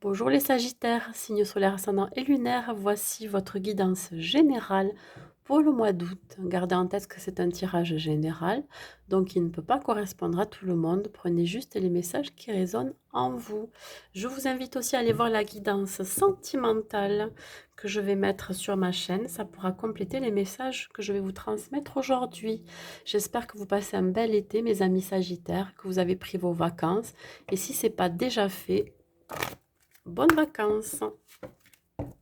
Bonjour les Sagittaires, signe solaire ascendant et lunaire, voici votre guidance générale pour le mois d'août. Gardez en tête que c'est un tirage général, donc il ne peut pas correspondre à tout le monde. Prenez juste les messages qui résonnent en vous. Je vous invite aussi à aller voir la guidance sentimentale que je vais mettre sur ma chaîne. Ça pourra compléter les messages que je vais vous transmettre aujourd'hui. J'espère que vous passez un bel été, mes amis Sagittaires, que vous avez pris vos vacances. Et si ce n'est pas déjà fait, bonnes vacances.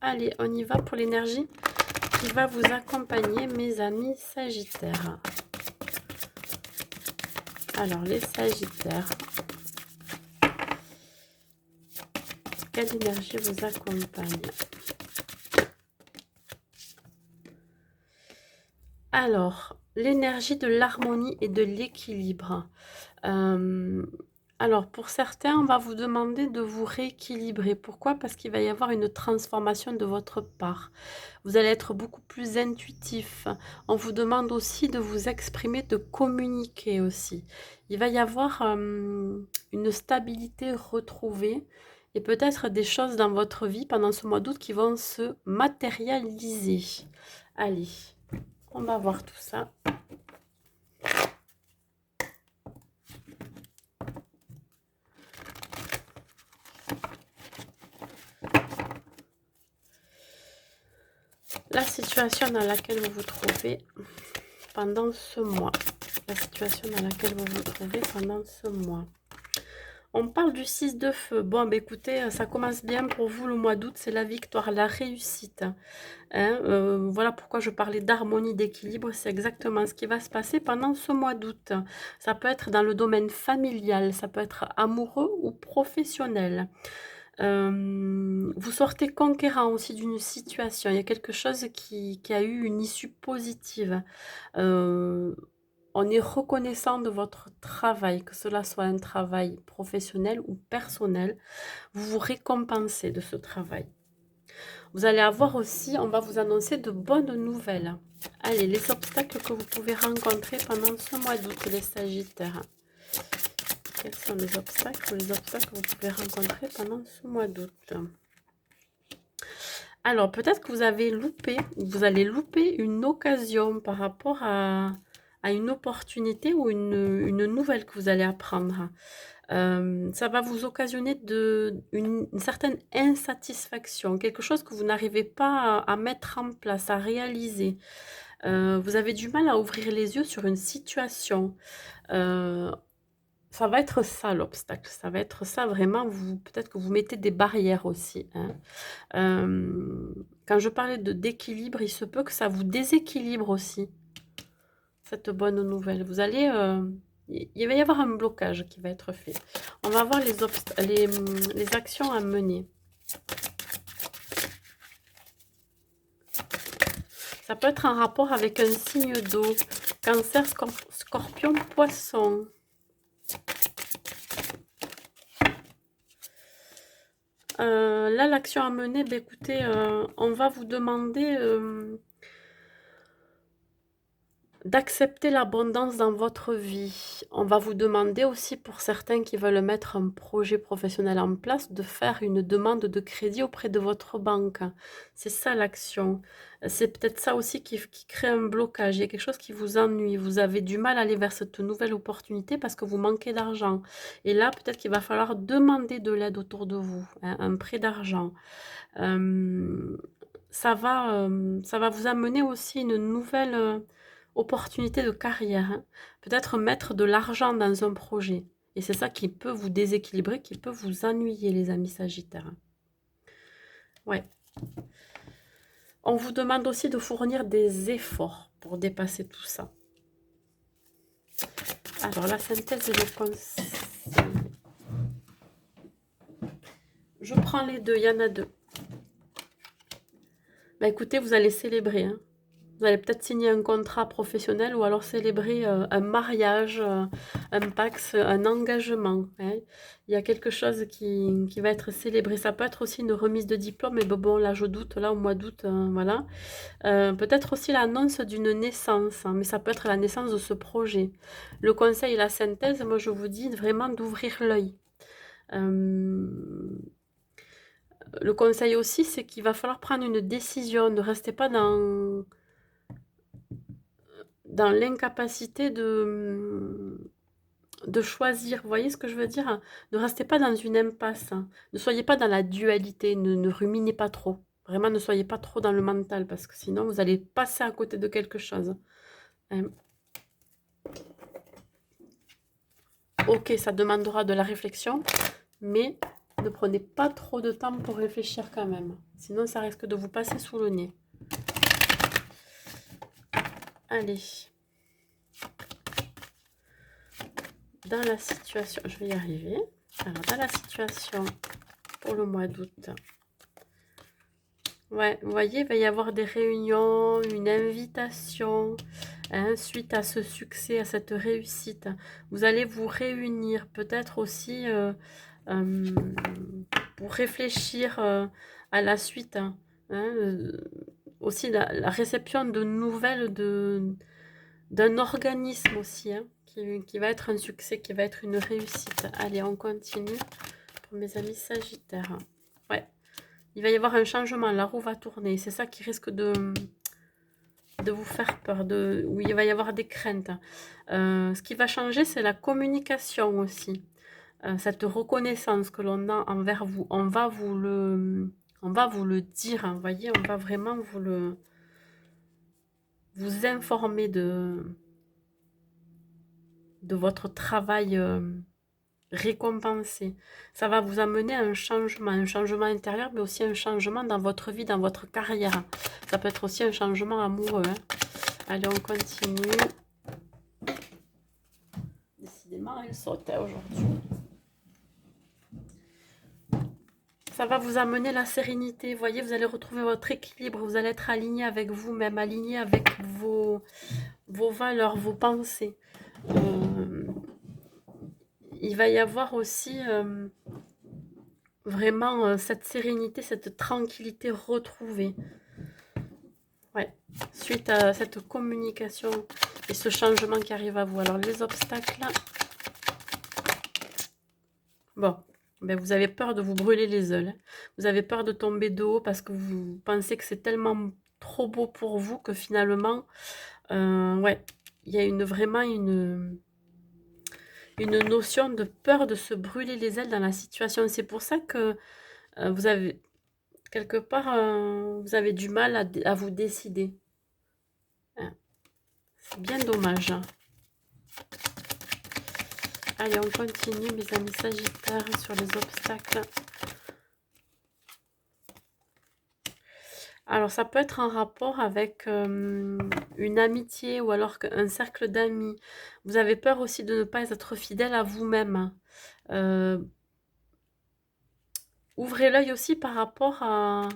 Allez, on y va pour l'énergie qui va vous accompagner, mes amis Sagittaires. Alors, les Sagittaires, quelle énergie vous accompagne? Alors, l'énergie de l'harmonie et de l'équilibre. Alors, pour certains, on va vous demander de vous rééquilibrer. Pourquoi? Parce qu'il va y avoir une transformation de votre part. Vous allez être beaucoup plus intuitif. On vous demande aussi de vous exprimer, de communiquer aussi. Il va y avoir une stabilité retrouvée et peut-être des choses dans votre vie pendant ce mois d'août qui vont se matérialiser. Allez, on va voir tout ça. La situation dans laquelle vous vous trouvez pendant ce mois. La situation dans laquelle vous vous trouvez pendant ce mois. On parle du 6 de feu. Bon, bah écoutez, ça commence bien pour vous le mois d'août. C'est la victoire, la réussite. Hein, voilà pourquoi je parlais d'harmonie, d'équilibre. C'est exactement ce qui va se passer pendant ce mois d'août. Ça peut être dans le domaine familial, ça peut être amoureux ou professionnel. Vous sortez conquérant aussi d'une situation. Il y a quelque chose qui a eu une issue positive. On est reconnaissant de votre travail, que cela soit un travail professionnel ou personnel. Vous vous récompensez de ce travail. Vous allez avoir aussi, on va vous annoncer de bonnes nouvelles. Allez, les obstacles que vous pouvez rencontrer pendant ce mois d'août, les Sagittaires. Quels sont les obstacles que vous pouvez rencontrer pendant ce mois d'août? Alors, peut-être que vous allez louper une occasion par rapport à une opportunité ou une nouvelle que vous allez apprendre. Ça va vous occasionner une certaine insatisfaction, quelque chose que vous n'arrivez pas à mettre en place, à réaliser. Vous avez du mal à ouvrir les yeux sur une situation. Ça va être ça l'obstacle, ça va être ça vraiment, peut-être que vous mettez des barrières aussi, hein. Quand je parlais d'équilibre, il se peut que ça vous déséquilibre aussi, cette bonne nouvelle. Vous allez, il va y avoir un blocage qui va être fait. On va voir les actions à mener. Ça peut être en rapport avec un signe d'eau, Cancer, Scorpion, Poisson. Là, l'action à mener, bah, écoutez, on va vous demander d'accepter l'abondance dans votre vie. On va vous demander aussi, pour certains qui veulent mettre un projet professionnel en place, de faire une demande de crédit auprès de votre banque. C'est ça l'action. C'est peut-être ça aussi qui crée un blocage. Il y a quelque chose qui vous ennuie. Vous avez du mal à aller vers cette nouvelle opportunité parce que vous manquez d'argent. Et là, peut-être qu'il va falloir demander de l'aide autour de vous, hein, un prêt d'argent. Ça va vous amener aussi une nouvelle opportunité de carrière, hein. Peut-être mettre de l'argent dans un projet. Et c'est ça qui peut vous déséquilibrer, qui peut vous ennuyer, les amis Sagittaires. Ouais. On vous demande aussi de fournir des efforts pour dépasser tout ça. Alors, la synthèse et le conseil. Je prends les deux, il y en a deux. Bah écoutez, vous allez célébrer, hein. Vous allez peut-être signer un contrat professionnel ou alors célébrer un mariage, un Pacs, un engagement, hein. Il y a quelque chose qui va être célébré. Ça peut être aussi une remise de diplôme, mais bon, là, je doute, là, au mois d'août, voilà. Peut-être aussi l'annonce d'une naissance, hein, mais ça peut être la naissance de ce projet. Le conseil et la synthèse, moi, je vous dis vraiment d'ouvrir l'œil. Le conseil aussi, c'est qu'il va falloir prendre une décision. Ne restez pas dans l'incapacité de choisir. Vous voyez ce que je veux dire? Ne restez pas dans une impasse. Ne soyez pas dans la dualité. Ne ruminez pas trop. Vraiment, ne soyez pas trop dans le mental parce que sinon, vous allez passer à côté de quelque chose. Hein. Ok, ça demandera de la réflexion, mais ne prenez pas trop de temps pour réfléchir quand même. Sinon, ça risque de vous passer sous le nez. Allez. Dans la situation, je vais y arriver. Alors, dans la situation pour le mois d'août, ouais, vous voyez, il va y avoir des réunions, une invitation, hein, suite à ce succès, à cette réussite. Vous allez vous réunir, peut-être aussi pour réfléchir à la suite. Hein, aussi la réception de nouvelles d'un organisme aussi, hein, qui va être un succès, qui va être une réussite. Allez, on continue pour mes amis Sagittaires. Ouais, il va y avoir un changement, la roue va tourner. C'est ça qui risque de vous faire peur, où il va y avoir des craintes. Ce qui va changer, c'est la communication aussi. Cette reconnaissance que l'on a envers vous, on va vous le dire, hein, vous voyez, on va vraiment vous informer de votre travail récompensé. Ça va vous amener à un changement intérieur, mais aussi un changement dans votre vie, dans votre carrière. Ça peut être aussi un changement amoureux. Hein. Allez, on continue. Décidément, elle saute aujourd'hui. Ça va vous amener la sérénité. Vous voyez, vous allez retrouver votre équilibre. Vous allez être aligné avec vous-même, aligné avec vos valeurs, vos pensées. Il va y avoir aussi vraiment cette sérénité, cette tranquillité retrouvée. Ouais, suite à cette communication et ce changement qui arrive à vous. Alors, les obstacles. Bon, ben vous avez peur de vous brûler les ailes. Vous avez peur de tomber de haut parce que vous pensez que c'est tellement trop beau pour vous que finalement, ouais, il y a vraiment une notion de peur de se brûler les ailes dans la situation. C'est pour ça que vous avez, quelque part, vous avez du mal à vous décider. Hein. C'est bien dommage. Hein. Allez, on continue, mes amis Sagittaires, sur les obstacles. Alors, ça peut être un rapport avec une amitié ou alors un cercle d'amis. Vous avez peur aussi de ne pas être fidèle à vous-même. Ouvrez l'œil aussi par rapport à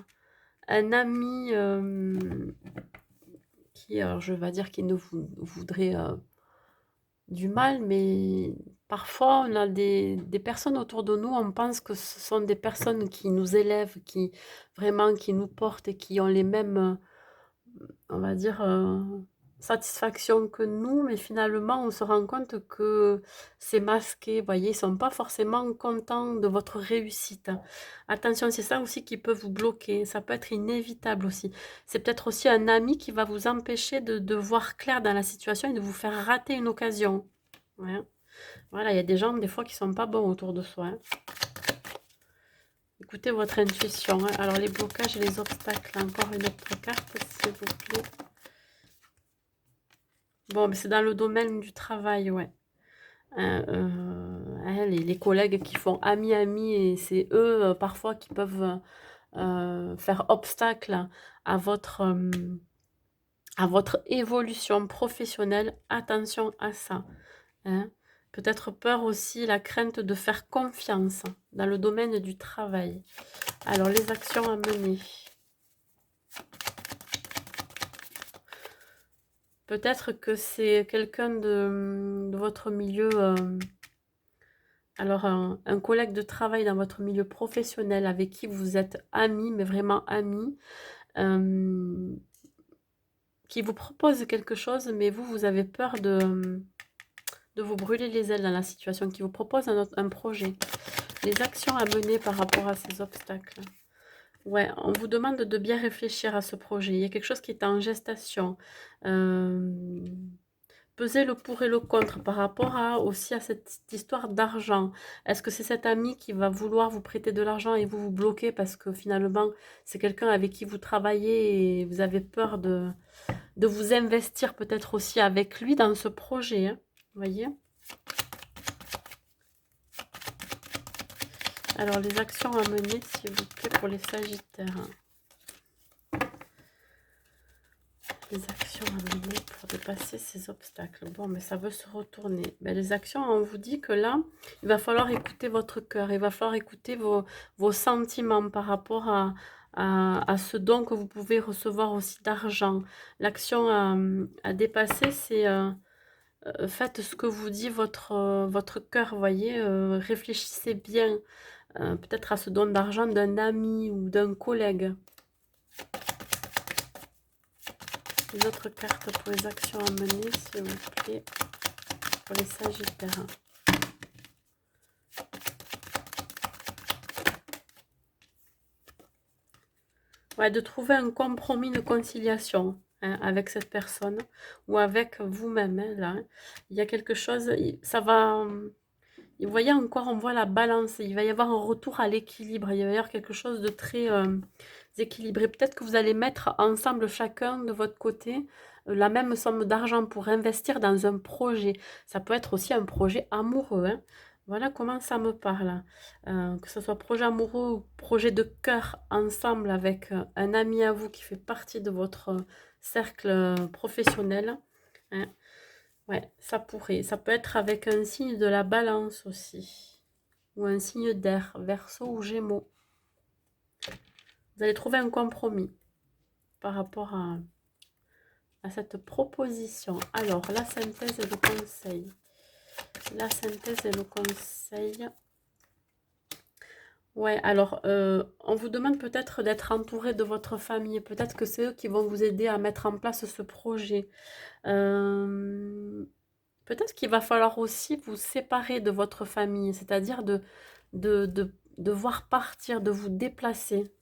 un ami qui, alors je vais dire qu'il ne vous voudrait du mal, mais parfois on a des personnes autour de nous, on pense que ce sont des personnes qui nous élèvent, qui vraiment qui nous portent et qui ont les mêmes, on va dire, satisfactions que nous, mais finalement on se rend compte que c'est masqué, vous voyez, ils sont pas forcément contents de votre réussite. Attention, c'est ça aussi qui peut vous bloquer, ça peut être inévitable aussi. C'est peut-être aussi un ami qui va vous empêcher de voir clair dans la situation et de vous faire rater une occasion. Ouais. Voilà, il y a des gens des fois qui sont pas bons autour de soi. Hein. Écoutez votre intuition. Hein. Alors les blocages et les obstacles, encore une autre carte, s'il vous plaît. Bon, mais c'est dans le domaine du travail, ouais. Les collègues qui font ami-ami, et c'est eux, parfois, qui peuvent faire obstacle à votre évolution professionnelle. Attention à ça. Hein. Peut-être peur aussi, la crainte de faire confiance dans le domaine du travail. Alors, les actions à mener. Peut-être que c'est quelqu'un de votre milieu, alors un collègue de travail dans votre milieu professionnel avec qui vous êtes amis, mais vraiment amis, qui vous propose quelque chose, mais vous avez peur de vous brûler les ailes dans la situation, qui vous propose un projet. Les actions à mener par rapport à ces obstacles. Ouais, on vous demande de bien réfléchir à ce projet. Il y a quelque chose qui est en gestation. Euh, Pesez le pour et le contre par rapport aussi à cette histoire d'argent. Est-ce que c'est cet ami qui va vouloir vous prêter de l'argent et vous bloquez parce que finalement c'est quelqu'un avec qui vous travaillez et vous avez peur de vous investir peut-être aussi avec lui dans ce projet, hein, vous voyez? Alors les actions à mener, s'il vous plaît, pour les Sagittaires. Les actions à mener pour dépasser ces obstacles. Bon, mais ça veut se retourner. Ben, les actions, on vous dit que là, il va falloir écouter votre cœur. Il va falloir écouter vos sentiments par rapport à ce don que vous pouvez recevoir aussi d'argent. L'action à dépasser, c'est faites ce que vous dit votre cœur, vous voyez. Réfléchissez bien, peut-être à ce don d'argent d'un ami ou d'un collègue. Une autre carte pour les actions à mener, s'il vous plaît, pour les Sagittaires. Ouais, de trouver un compromis de conciliation, hein, avec cette personne ou avec vous-même, hein, là. Hein. Il y a quelque chose, ça va... Vous voyez encore, on voit la balance. Il va y avoir un retour à l'équilibre. Il va y avoir quelque chose de très équilibré. Peut-être que vous allez mettre ensemble, chacun de votre côté, la même somme d'argent pour investir dans un projet. Ça peut être aussi un projet amoureux. Hein. Voilà comment ça me parle. Que ce soit projet amoureux ou projet de cœur ensemble avec un ami à vous qui fait partie de votre cercle professionnel. Hein. Ouais, ça pourrait. Ça peut être avec un signe de la balance aussi. Ou un signe d'air, Verseau ou Gémeaux. Vous allez trouver un compromis par rapport à cette proposition. Alors, la synthèse et le conseil. La synthèse et le conseil. Ouais, alors, on vous demande peut-être d'être entouré de votre famille. Peut-être que c'est eux qui vont vous aider à mettre en place ce projet. Peut-être qu'il va falloir aussi vous séparer de votre famille, c'est-à-dire de voir partir, de vous déplacer.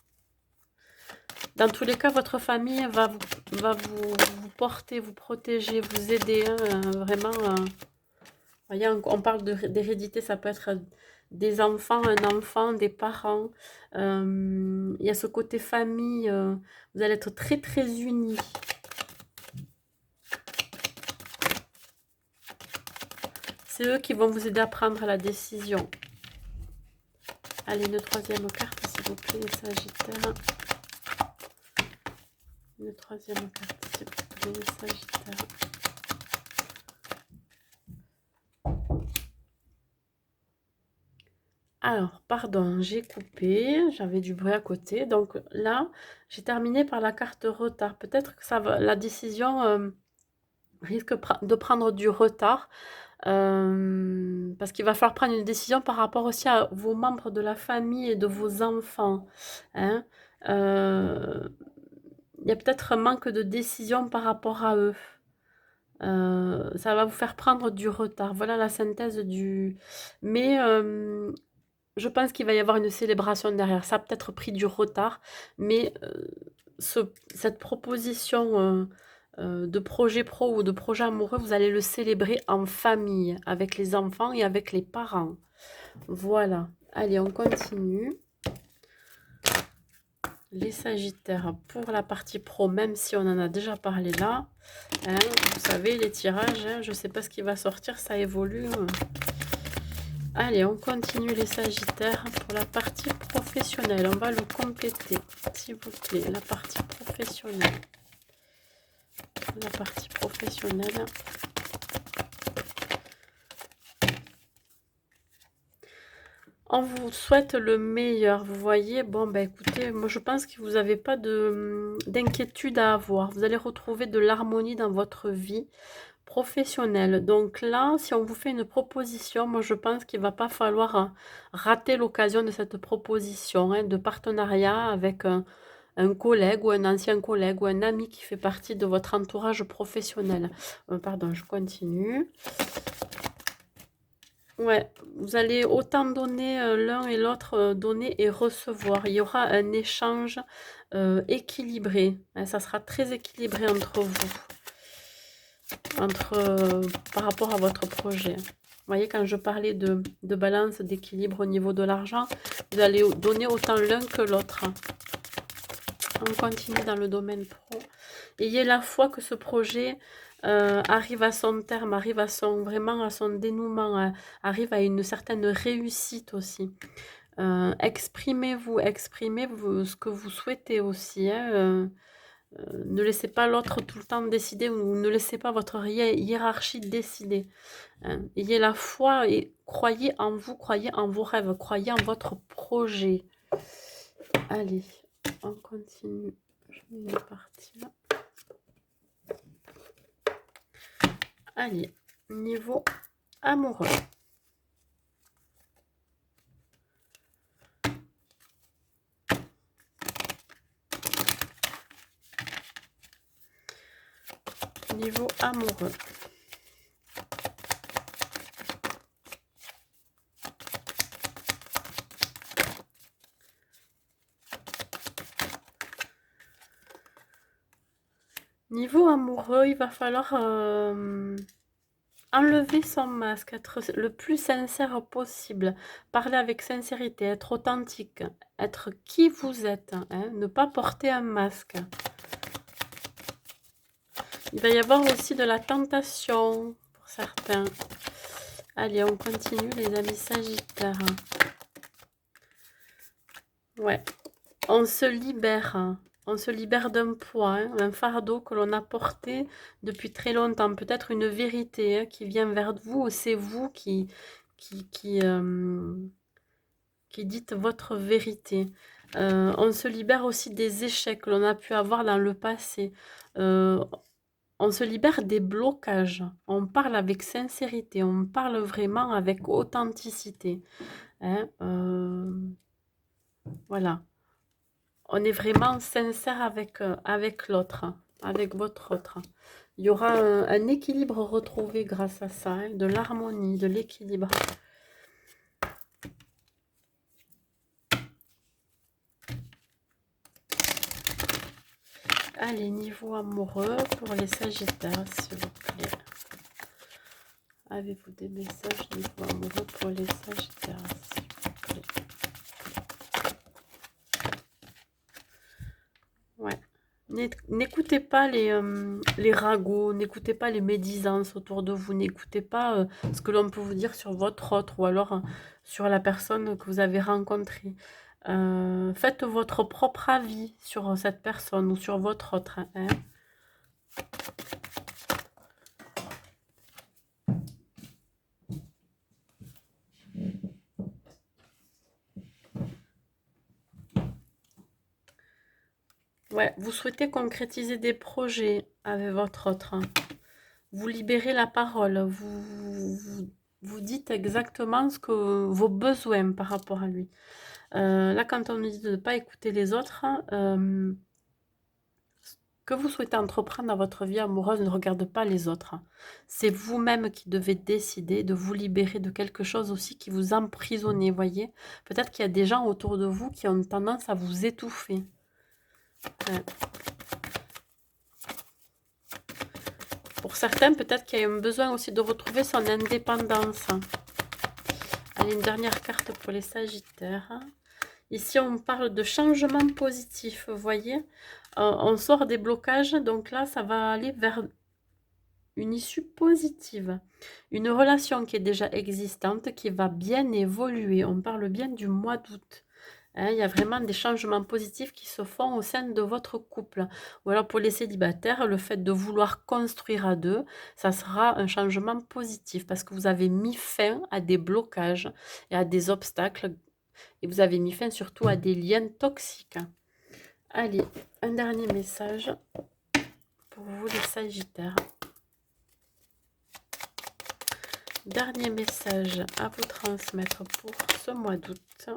Dans tous les cas, votre famille va vous porter, vous protéger, vous aider. Hein, vraiment, voyez, on parle d'hérédité, ça peut être des enfants, un enfant, des parents. Il y a ce côté famille, vous allez être très très unis. C'est eux qui vont vous aider à prendre la décision. Allez, une troisième carte, s'il vous plaît, les Sagittaires. Une troisième carte, s'il vous plaît, les Sagittaires. Alors, pardon, j'ai coupé, j'avais du bruit à côté. Donc là, j'ai terminé par la carte retard. Peut-être que ça va, la décision risque de prendre du retard. Parce qu'il va falloir prendre une décision par rapport aussi à vos membres de la famille et de vos enfants. Hein. Il y a peut-être un manque de décision par rapport à eux. Ça va vous faire prendre du retard. Voilà la synthèse du... Mais je pense qu'il va y avoir une célébration derrière. Ça a peut-être pris du retard, mais cette proposition de projet pro ou de projet amoureux, vous allez le célébrer en famille, avec les enfants et avec les parents. Voilà. Allez, on continue. Les Sagittaires pour la partie pro, même si on en a déjà parlé là. Hein, vous savez, les tirages, hein, je ne sais pas ce qui va sortir, ça évolue. Allez, on continue les Sagittaires pour la partie professionnelle. On va le compléter, s'il vous plaît. La partie professionnelle. La partie professionnelle. On vous souhaite le meilleur, vous voyez. Bon, ben écoutez, moi je pense que vous n'avez pas d'inquiétude à avoir. Vous allez retrouver de l'harmonie dans votre vie professionnelle. Donc là, si on vous fait une proposition, moi je pense qu'il ne va pas falloir rater l'occasion de cette proposition hein, de partenariat avec un collègue ou un ancien collègue ou un ami qui fait partie de votre entourage professionnel. Pardon, je continue. Ouais, vous allez autant donner l'un et l'autre, donner et recevoir. Il y aura un échange équilibré, hein, ça sera très équilibré entre vous, entre, par rapport à votre projet. Vous voyez, quand je parlais de balance, d'équilibre au niveau de l'argent, vous allez donner autant l'un que l'autre. On continue dans le domaine pro. Ayez la foi que ce projet arrive à son terme, arrive à vraiment à son dénouement, arrive à une certaine réussite aussi. Exprimez-vous, exprimez ce que vous souhaitez aussi, hein, ne laissez pas l'autre tout le temps décider ou ne laissez pas votre hiérarchie décider, hein. Ayez la foi et croyez en vous, croyez en vos rêves, croyez en votre projet. Allez, on continue. Je mets une partie là. Allez, niveau amoureux. Niveau amoureux. Niveau amoureux, il va falloir enlever son masque, être le plus sincère possible, parler avec sincérité, être authentique, être qui vous êtes, hein, ne pas porter un masque. Il va y avoir aussi de la tentation pour certains. Allez, on continue les amis Sagittaires. Ouais, on se libère. On se libère d'un poids, hein, un fardeau que l'on a porté depuis très longtemps. Peut-être une vérité hein, qui vient vers vous, ou c'est vous qui dites votre vérité. On se libère aussi des échecs que l'on a pu avoir dans le passé. On se libère des blocages. On parle avec sincérité, on parle vraiment avec authenticité, hein, voilà. On est vraiment sincère avec l'autre, avec votre autre. Il y aura un équilibre retrouvé grâce à ça, hein, de l'harmonie, de l'équilibre. Allez, niveau amoureux pour les Sagittaires, s'il vous plaît. Avez-vous des messages niveau amoureux pour les Sagittaires, s'il vous plaît? Ouais. N'écoutez pas les ragots, n'écoutez pas les médisances autour de vous, n'écoutez pas ce que l'on peut vous dire sur votre autre ou alors sur la personne que vous avez rencontrée. Faites votre propre avis sur cette personne ou sur votre autre, hein. Ouais, vous souhaitez concrétiser des projets avec votre autre, hein. Vous libérez la parole, vous dites exactement ce que vos besoins par rapport à lui. Là, quand on nous dit de ne pas écouter les autres, ce que vous souhaitez entreprendre dans votre vie amoureuse ne regarde pas les autres. C'est vous-même qui devez décider de vous libérer de quelque chose aussi qui vous emprisonnez, voyez. Peut-être qu'il y a des gens autour de vous qui ont tendance à vous étouffer. Pour certains, peut-être qu'il y a un besoin aussi de retrouver son indépendance. Allez, une dernière carte pour les Sagittaires. Ici, on parle de changement positif, vous voyez. On sort des blocages, donc là, ça va aller vers une issue positive. Une relation qui est déjà existante, qui va bien évoluer. On parle bien du mois d'août. Hein, il y a vraiment des changements positifs qui se font au sein de votre couple. Ou alors pour les célibataires, le fait de vouloir construire à deux, ça sera un changement positif parce que vous avez mis fin à des blocages et à des obstacles. Et vous avez mis fin surtout à des liens toxiques. Allez, un dernier message pour vous les Sagittaires. Dernier message à vous transmettre pour ce mois d'août.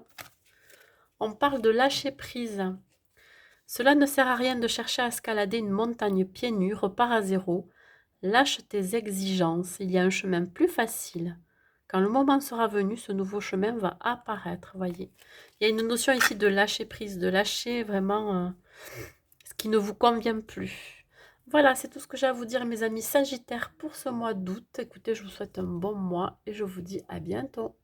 On parle de lâcher prise. Cela ne sert à rien de chercher à escalader une montagne pieds nus, repars à zéro. Lâche tes exigences, il y a un chemin plus facile. Quand le moment sera venu, ce nouveau chemin va apparaître, voyez. Il y a une notion ici de lâcher prise, de lâcher vraiment ce qui ne vous convient plus. Voilà, c'est tout ce que j'ai à vous dire, mes amis Sagittaires, pour ce mois d'août. Écoutez, je vous souhaite un bon mois et je vous dis à bientôt.